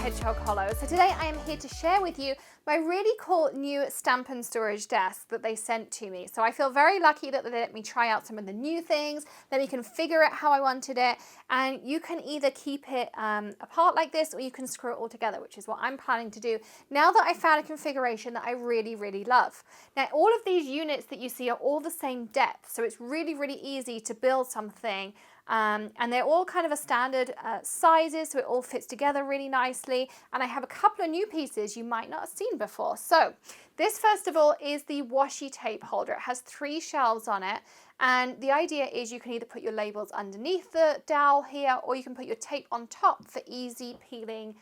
Hedgehog Hollow. So today I am here to share with you my really cool new stamp and storage desk that they sent to me. So I feel very lucky that they let me try out some of the new things, let me configure it how I wanted it, and you can either keep it apart like this or you can screw it all together, which is what I'm planning to do now that I found a configuration that I really love. Now all of these units that you see are all the same depth, so it's really easy to build something. And they're all kind of a standard sizes, so it all fits together really nicely. And I have a couple of new pieces you might not have seen before. So this, first of all, is the washi tape holder. It has 3 shelves on it. And the idea is you can either put your labels underneath the dowel here, or you can put your tape on top for easy peeling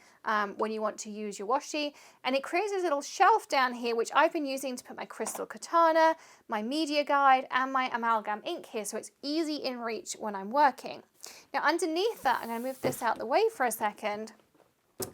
when you want to use your washi. And it creates this little shelf down here, which I've been using to put my crystal katana, my media guide, and my amalgam ink here, so it's easy in reach when I'm working. Now underneath that, I'm going to move this out the way for a second.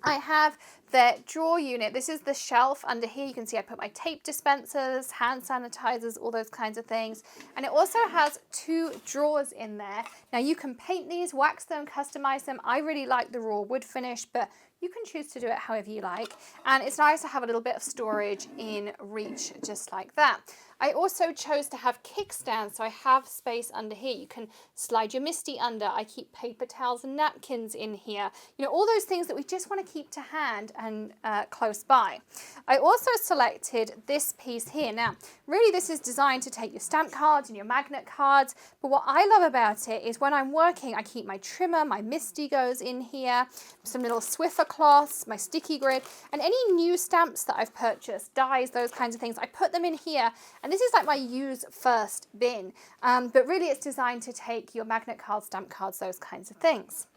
I have the drawer unit. This is the shelf under here. You can see I put my tape dispensers, hand sanitizers, all those kinds of things. And it also has 2 drawers in there. Now you can paint these, wax them, customize them. I really like the raw wood finish, but you can choose to do it however you like. And it's nice to have a little bit of storage in reach just like that. I also chose to have kickstands, so I have space under here. You can slide your MISTI under. I keep paper towels and napkins in here. You know, all those things that we just want to keep to hand and close by. I also selected this piece here. Now, really this is designed to take your stamp cards and your magnet cards, but what I love about it is when I'm working, I keep my trimmer, my MISTI goes in here, some little Swiffer cloths, my sticky grid, and any new stamps that I've purchased, dies, those kinds of things, I put them in here. And this is like my use first bin, but really it's designed to take your magnet cards, stamp cards, those kinds of things.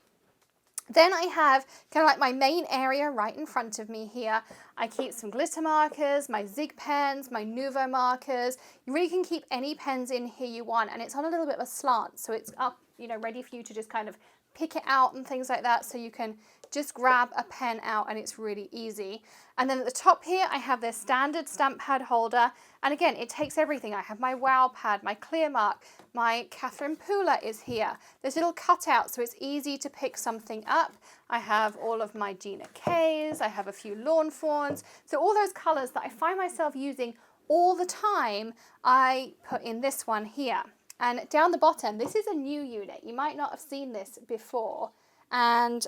Then I have kind of like my main area right in front of me here. I keep some glitter markers, my Zig pens, my Nuvo markers. You really can keep any pens in here you want, and it's on a little bit of a slant, so it's up, you know, ready for you to just kind of pick it out and things like that, so you can just grab a pen out and it's really easy. And then at the top here I have this standard stamp pad holder, and again it takes everything. I have my Wow pad, my Clear Mark, my Catherine Pooler is here. There's little cutouts so it's easy to pick something up. I have all of my Gina K's, I have a few Lawn Fawns, so all those colours that I find myself using all the time I put in this one here. And down the bottom, this is a new unit. You might not have seen this before. And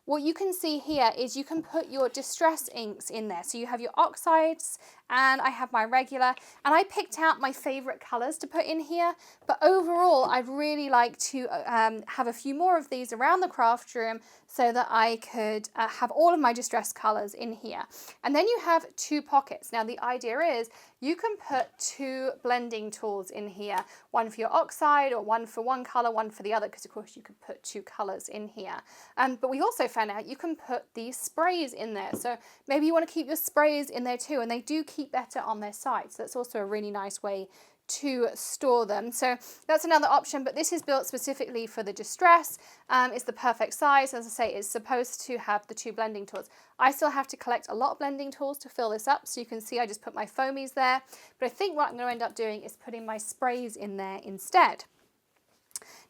what you can see here is you can put your distress inks in there. So you have your oxides, and I have my regular, and I picked out my favorite colors to put in here. But overall, I'd really like to have a few more of these around the craft room so that I could have all of my distress colors in here. And then you have 2 pockets. Now the idea is you can put 2 blending tools in here, one for your oxide or one for one color, one for the other, because of course you could put 2 colors in here. But we also found out you can put these sprays in there. So maybe you want to keep your sprays in there too, and they do keep better on their side. So that's also a really nice way to store them. So that's another option, but this is built specifically for the distress. It's the perfect size. As I say, it's supposed to have the 2 blending tools. I still have to collect a lot of blending tools to fill this up, so you can see I just put my foamies there, but I think what I'm going to end up doing is putting my sprays in there instead.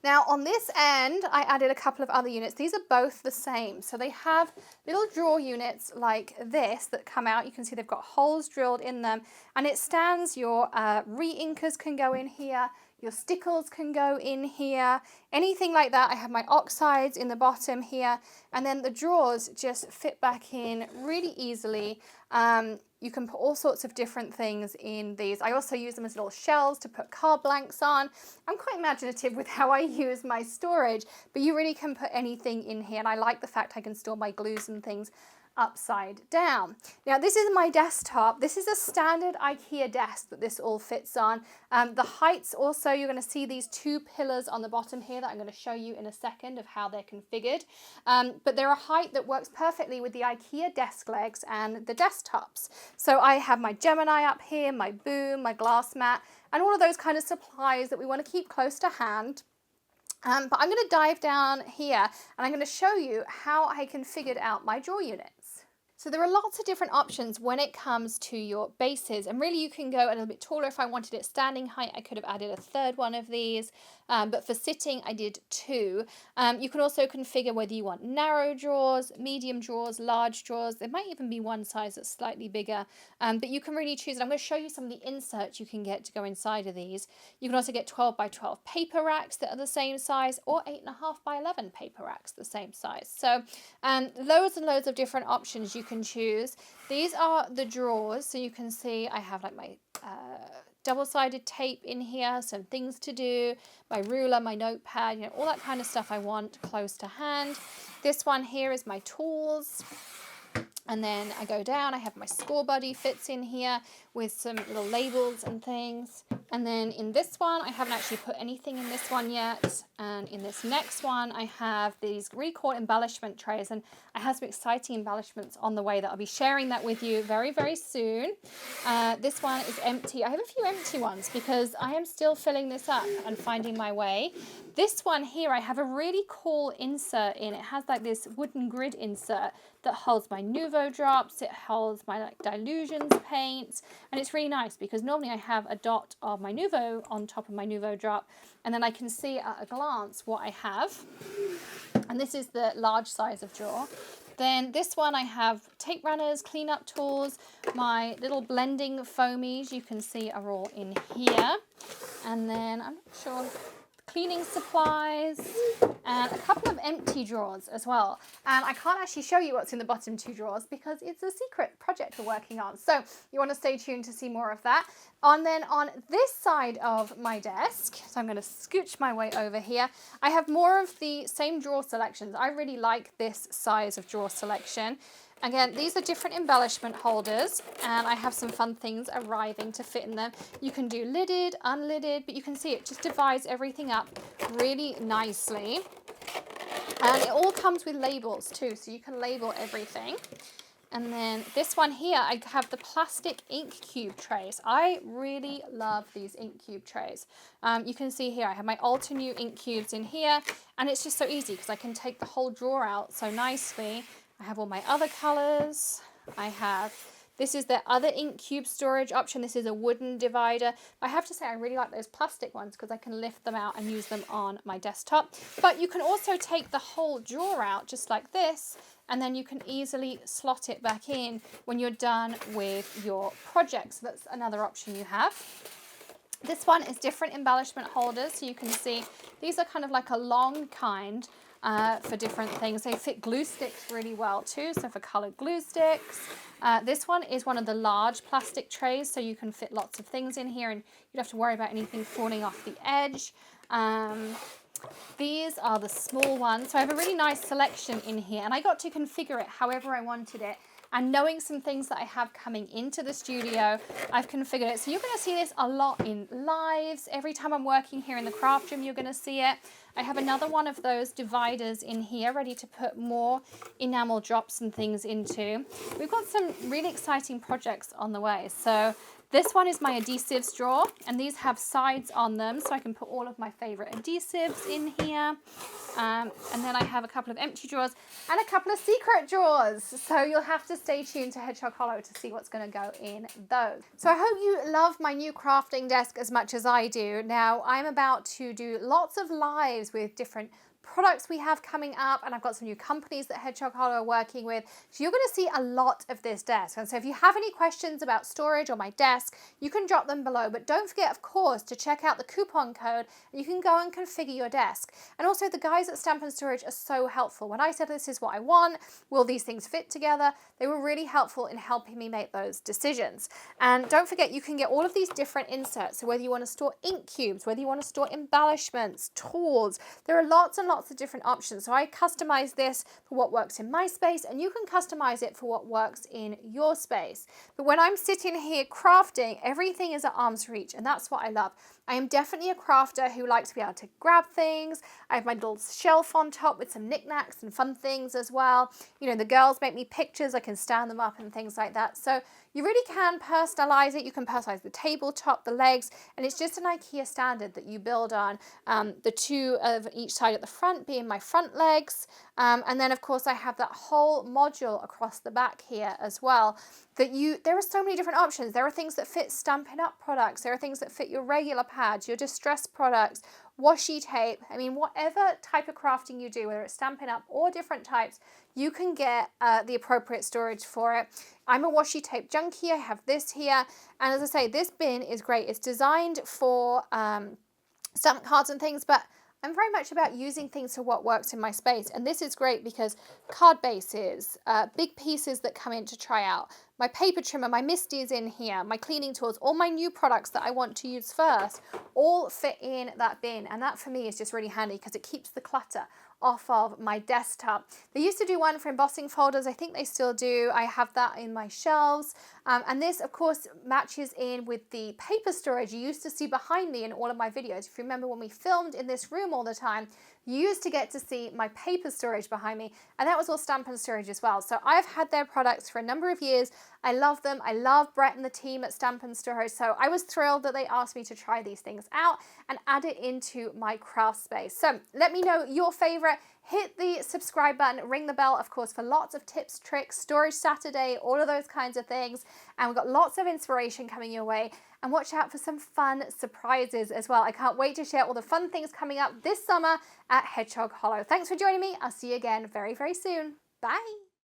Now on this end, I added a couple of other units. These are both the same. So they have little drawer units like this that come out. You can see they've got holes drilled in them, and it stands your re-inkers can go in here. Your stickles can go in here, anything like that. I have my oxides in the bottom here, and then the drawers just fit back in really easily. You can put all sorts of different things in these. I also use them as little shells to put card blanks on. I'm quite imaginative with how I use my storage, but you really can put anything in here, and I like the fact I can store my glues and things upside down. Now this is my desktop. This is a standard IKEA desk that this all fits on. The heights also, you're going to see these 2 pillars on the bottom here that I'm going to show you in a second of how they're configured. But they're a height that works perfectly with the IKEA desk legs and the desktops. So I have my Gemini up here, my boom, my glass mat, and all of those kind of supplies that we want to keep close to hand. But I'm going to dive down here and I'm going to show you how I configured out my drawer units. So there are lots of different options when it comes to your bases, and really you can go a little bit taller. If I wanted it standing height, I could have added a third one of these, but for sitting I did two. You can also configure whether you want narrow drawers, medium drawers, large drawers. There might even be one size that's slightly bigger, but you can really choose. And I'm going to show you some of the inserts you can get to go inside of these. You can also get 12 by 12 paper racks that are the same size, or 8.5 by 11 paper racks the same size. So loads and loads of different options you can choose. These are the drawers, so you can see I have like my double-sided tape in here, some things to do, my ruler, my notepad, you know, all that kind of stuff I want close to hand. This one here is my tools. And then I go down, I have my score buddy fits in here with some little labels and things. And then in this one, I haven't actually put anything in this one yet. And in this next one, I have these recoil embellishment trays. And I have some exciting embellishments on the way that I'll be sharing that with you very, very soon. This one is empty. I have a few empty ones because I am still filling this up and finding my way. This one here, I have a really cool insert in. It has like this wooden grid insert that holds my Nuvo drops. It holds my like Dilutions paints, and it's really nice because normally I have a dot of my Nuvo on top of my Nuvo drop, and then I can see at a glance what I have. And this is the large size of drawer. Then this one I have tape runners, cleanup tools, my little blending foamies you can see are all in here. And then I'm not sure, cleaning supplies, and a couple of empty drawers as well. And I can't actually show you what's in the bottom two drawers because it's a secret project we're working on. So you want to stay tuned to see more of that. And then on this side of my desk, so I'm going to scooch my way over here, I have more of the same drawer selections. I really like this size of drawer selection. Again, these are different embellishment holders, and I have some fun things arriving to fit in them. You can do lidded, unlidded, but you can see it just divides everything up really nicely. And it all comes with labels too, so you can label everything. And then this one here, I have the plastic ink cube trays. I really love these ink cube trays. You can see here, I have my Altenew ink cubes in here, and it's just so easy because I can take the whole drawer out so nicely. I have all my other colors. This is the other ink cube storage option. This is a wooden divider. I have to say I really like those plastic ones because I can lift them out and use them on my desktop. But you can also take the whole drawer out just like this, and then you can easily slot it back in when you're done with your project. So that's another option you have. This one is different embellishment holders. So you can see these are kind of like a long kind for different things. They fit glue sticks really well too, so for colored glue sticks. This one is one of the large plastic trays, so you can fit lots of things in here and you don't have to worry about anything falling off the edge. These are the small ones, so I have a really nice selection in here, and I got to configure it however I wanted it. And knowing some things that I have coming into the studio, I've configured it. So you're going to see this a lot in lives. Every time I'm working here in the craft room, you're going to see it. I have another one of those dividers in here ready to put more enamel drops and things into. We've got some really exciting projects on the way. So this one is my adhesives drawer, and these have sides on them, so I can put all of my favorite adhesives in here. And then I have a couple of empty drawers and a couple of secret drawers. So you'll have to stay tuned to Hedgehog Hollow to see what's going to go in those. So I hope you love my new crafting desk as much as I do. Now I'm about to do lots of lives with different products we have coming up, and I've got some new companies that Hedgehog Hollow are working with. So you're going to see a lot of this desk. And so if you have any questions about storage or my desk, you can drop them below. But don't forget, of course, to check out the coupon code, and you can go and configure your desk. And also the guys at Stampin' Storage are so helpful. When I said this is what I want, will these things fit together? They were really helpful in helping me make those decisions. And don't forget, you can get all of these different inserts. So whether you want to store ink cubes, whether you want to store embellishments, tools, there are lots and lots of different options. So I customize this for what works in my space, and you can customize it for what works in your space. But when I'm sitting here crafting, everything is at arm's reach, and that's what I love. I am definitely a crafter who likes to be able to grab things. I have my little shelf on top with some knickknacks and fun things as well. You know, the girls make me pictures, I can stand them up and things like that. So you really can personalize it. You can personalize the tabletop, the legs, and it's just an IKEA standard that you build on. The two of each side at the front being my front legs. And then of course I have that whole module across the back here as well. There are so many different options. There are things that fit Stampin' Up! Products. There are things that fit your regular pads, your distress products, washi tape. I mean, whatever type of crafting you do, whether it's Stampin' Up! Or different types, you can get the appropriate storage for it. I'm a washi tape junkie. I have this here. And as I say, this bin is great. It's designed for stamp cards and things, but I'm very much about using things for what works in my space. And this is great because card bases, big pieces that come in to try out, my paper trimmer, my MISTI is in here, my cleaning tools, all my new products that I want to use first, all fit in that bin. And that for me is just really handy because it keeps the clutter off of my desktop. They used to do one for embossing folders. I think they still do. I have that in my shelves. And this, of course, matches in with the paper storage you used to see behind me in all of my videos. If you remember when we filmed in this room all the time, you used to get to see my paper storage behind me, and that was all Stampin' Storage as well. So I've had their products for a number of years. I love them. I love Brett and the team at Stampin' Storage. So I was thrilled that they asked me to try these things out and add it into my craft space. So let me know your favorite. Hit the subscribe button, ring the bell, of course, for lots of tips, tricks, Storage Saturday, all of those kinds of things. And we've got lots of inspiration coming your way. And watch out for some fun surprises as well. I can't wait to share all the fun things coming up this summer at Hedgehog Hollow. Thanks for joining me. I'll see you again very, very soon. Bye.